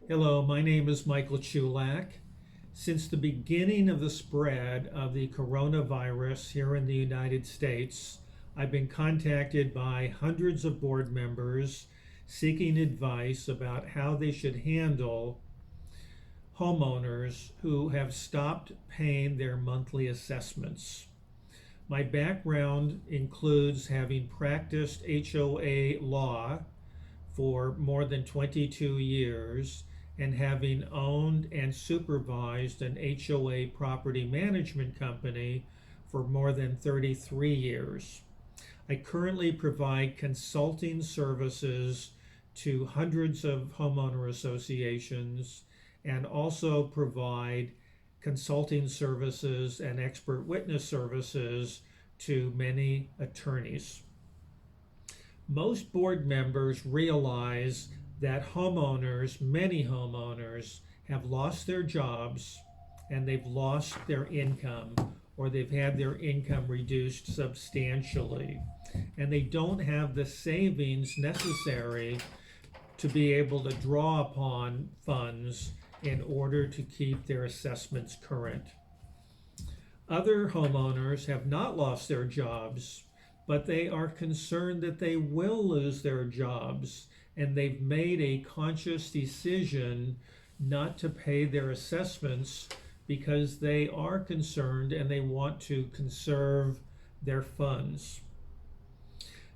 Hello, my name is Michael Chulak. Since the beginning of the spread of the coronavirus here in the United States, I've been contacted by hundreds of board members seeking advice about how they should handle homeowners who have stopped paying their monthly assessments. My background includes having practiced HOA law for more than 22 years and having owned and supervised an HOA property management company for more than 33 years. I currently provide consulting services to hundreds of homeowner associations and also provide consulting services and expert witness services to many attorneys. Most board members realize that many homeowners, have lost their jobs and they've lost their income or they've had their income reduced substantially. And they don't have the savings necessary to be able to draw upon funds in order to keep their assessments current. Other homeowners have not lost their jobs, but they are concerned that they will lose their jobs, and they've made a conscious decision not to pay their assessments because they are concerned and they want to conserve their funds.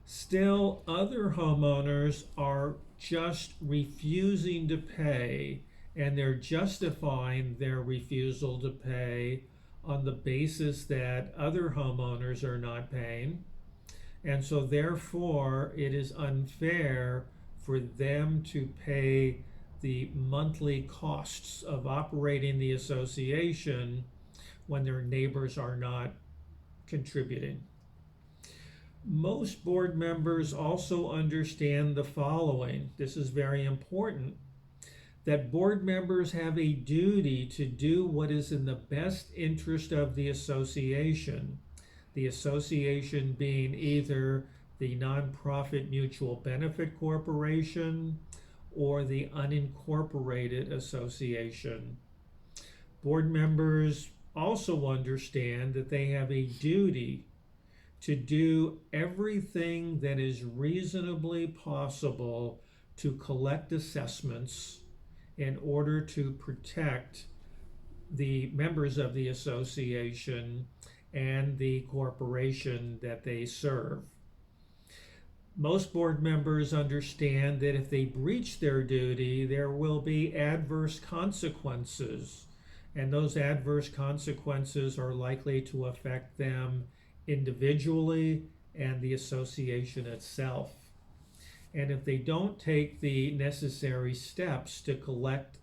Still, other homeowners are just refusing to pay, and they're justifying their refusal to pay on the basis that other homeowners are not paying. And so therefore, it is unfair for them to pay the monthly costs of operating the association when their neighbors are not contributing. Most board members also understand the following. This is very important, that board members have a duty to do what is in the best interest of the association being either the nonprofit mutual benefit corporation or the unincorporated association. Board members also understand that they have a duty to do everything that is reasonably possible to collect assessments in order to protect the members of the association and the corporation that they serve. Most board members understand that if they breach their duty, there will be adverse consequences, and those adverse consequences are likely to affect them individually and the association itself. And if they don't take the necessary steps to collect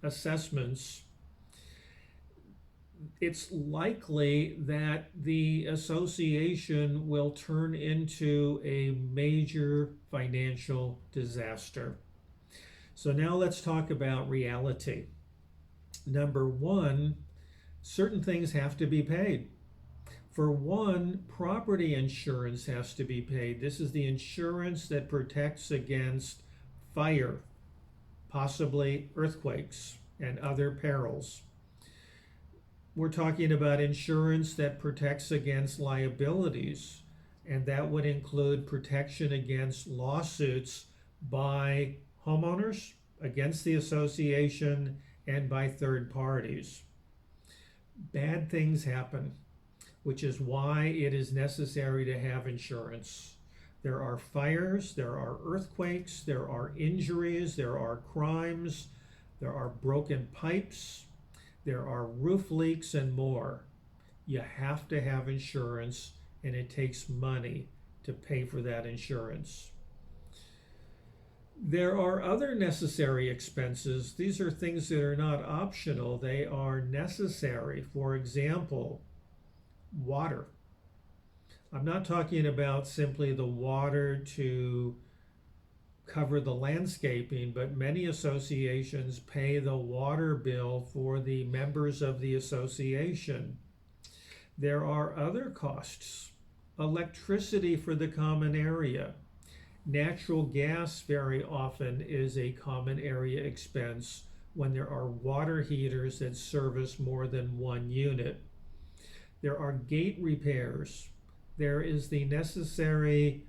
assessments, it's likely that the association will turn into a major financial disaster. So now let's talk about reality. Number one, certain things have to be paid. For one, property insurance has to be paid. This is the insurance that protects against fire, possibly earthquakes, and other perils. We're talking about insurance that protects against liabilities, and that would include protection against lawsuits by homeowners, against the association, and by third parties. Bad things happen, which is why it is necessary to have insurance. There are fires, there are earthquakes, there are injuries, there are crimes, there are broken pipes, there are roof leaks, and more. You have to have insurance, and it takes money to pay for that insurance. There are other necessary expenses. These are things that are not optional, they are necessary. For example, water. I'm not talking about simply the water to cover the landscaping, but many associations pay the water bill for the members of the association. There are other costs. Electricity for the common area, Natural gas very often is a common area expense when there are water heaters that service more than one unit. There are gate repairs. There is the necessary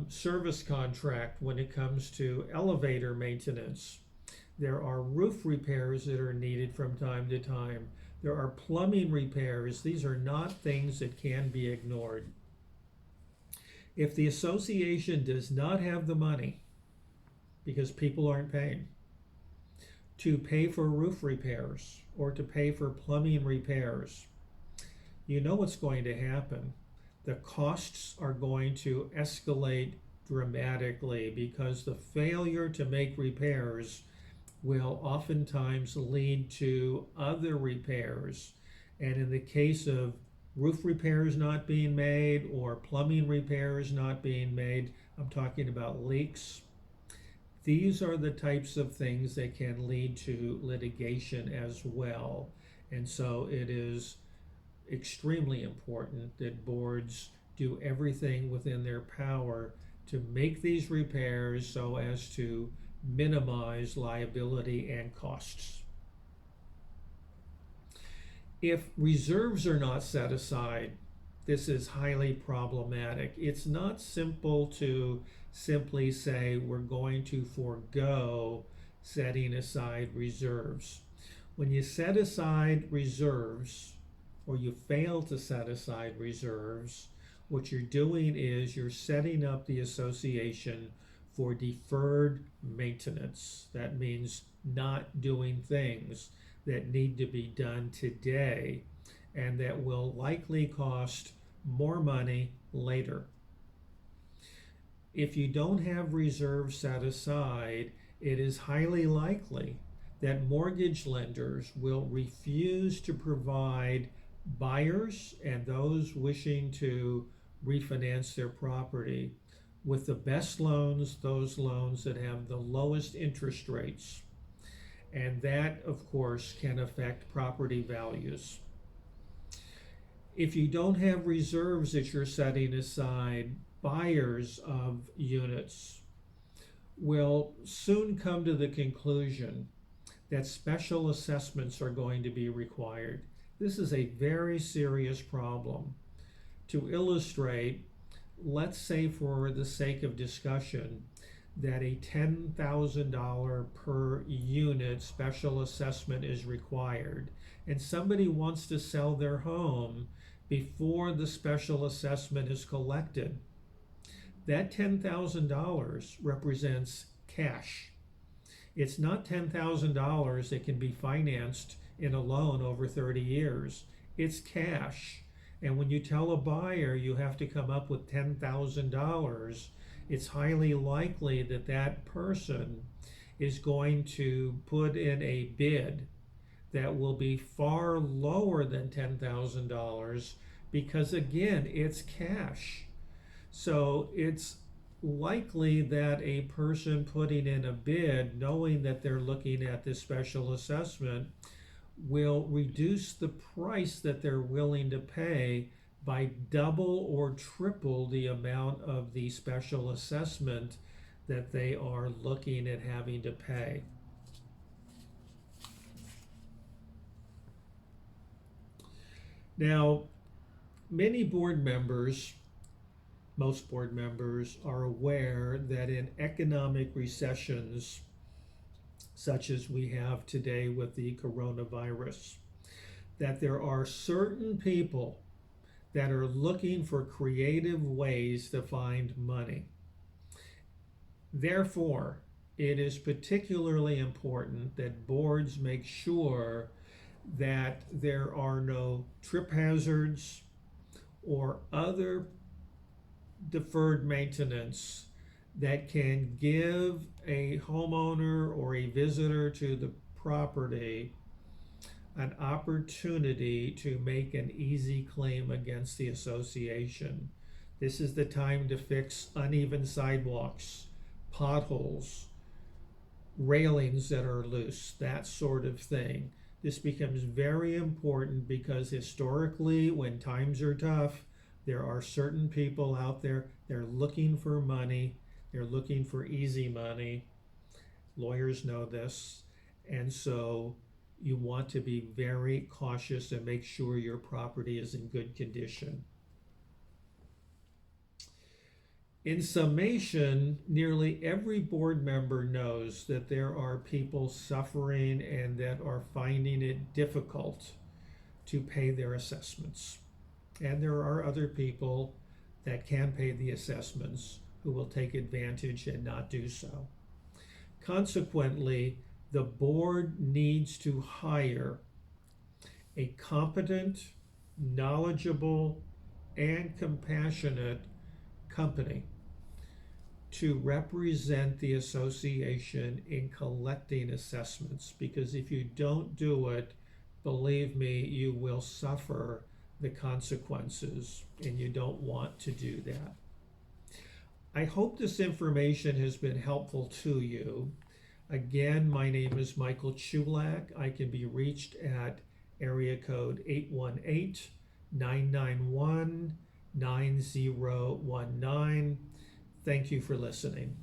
service contract when it comes to elevator maintenance. There are roof repairs that are needed from time to time. There are plumbing repairs. These are not things that can be ignored. If the association does not have the money, because people aren't paying, to pay for roof repairs or to pay for plumbing repairs, you know what's going to happen. The costs are going to escalate dramatically because the failure to make repairs will oftentimes lead to other repairs. And in the case of roof repairs not being made or plumbing repairs not being made, I'm talking about leaks. These are the types of things that can lead to litigation as well. And so it is extremely important that boards do everything within their power to make these repairs so as to minimize liability and costs. If reserves are not set aside, this is highly problematic. It's not simple to simply say we're going to forego setting aside reserves. When you set aside reserves, or you fail to set aside reserves, what you're doing is you're setting up the association for deferred maintenance. That means not doing things that need to be done today and that will likely cost more money later. If you don't have reserves set aside, it is highly likely that mortgage lenders will refuse to provide buyers and those wishing to refinance their property with the best loans, those loans that have the lowest interest rates. And that, of course, can affect property values. If you don't have reserves that you're setting aside, buyers of units will soon come to the conclusion that special assessments are going to be required. This is a very serious problem. To illustrate, let's say for the sake of discussion that a $10,000 per unit special assessment is required, and somebody wants to sell their home before the special assessment is collected. That $10,000 represents cash. It's not $10,000 that can be financed in a loan over 30 years. It's cash. And when you tell a buyer you have to come up with $10,000, it's highly likely that that person is going to put in a bid that will be far lower than $10,000 because, again, it's cash. So it's likely that a person putting in a bid, knowing that they're looking at this special assessment, will reduce the price that they're willing to pay by double or triple the amount of the special assessment that they are looking at having to pay. Now, many board members, most board members, are aware that in economic recessions, such as we have today with the coronavirus, that there are certain people that are looking for creative ways to find money. Therefore, it is particularly important that boards make sure that there are no trip hazards or other deferred maintenance that can give a homeowner or a visitor to the property an opportunity to make an easy claim against the association. This is the time to fix uneven sidewalks, potholes, railings that are loose, that sort of thing. This becomes very important because historically, when times are tough, there are certain people out there, they're looking for money. They're looking for easy money. Lawyers know this. And so you want to be very cautious and make sure your property is in good condition. In summation, nearly every board member knows that there are people suffering and that are finding it difficult to pay their assessments. And there are other people that can pay the assessments who will take advantage and not do so. Consequently, the board needs to hire a competent, knowledgeable, and compassionate company to represent the association in collecting assessments, because if you don't do it, believe me, you will suffer the consequences, and you don't want to do that. I hope this information has been helpful to you. Again, my name is Michael Chulak. I can be reached at area code 818-991-9019. Thank you for listening.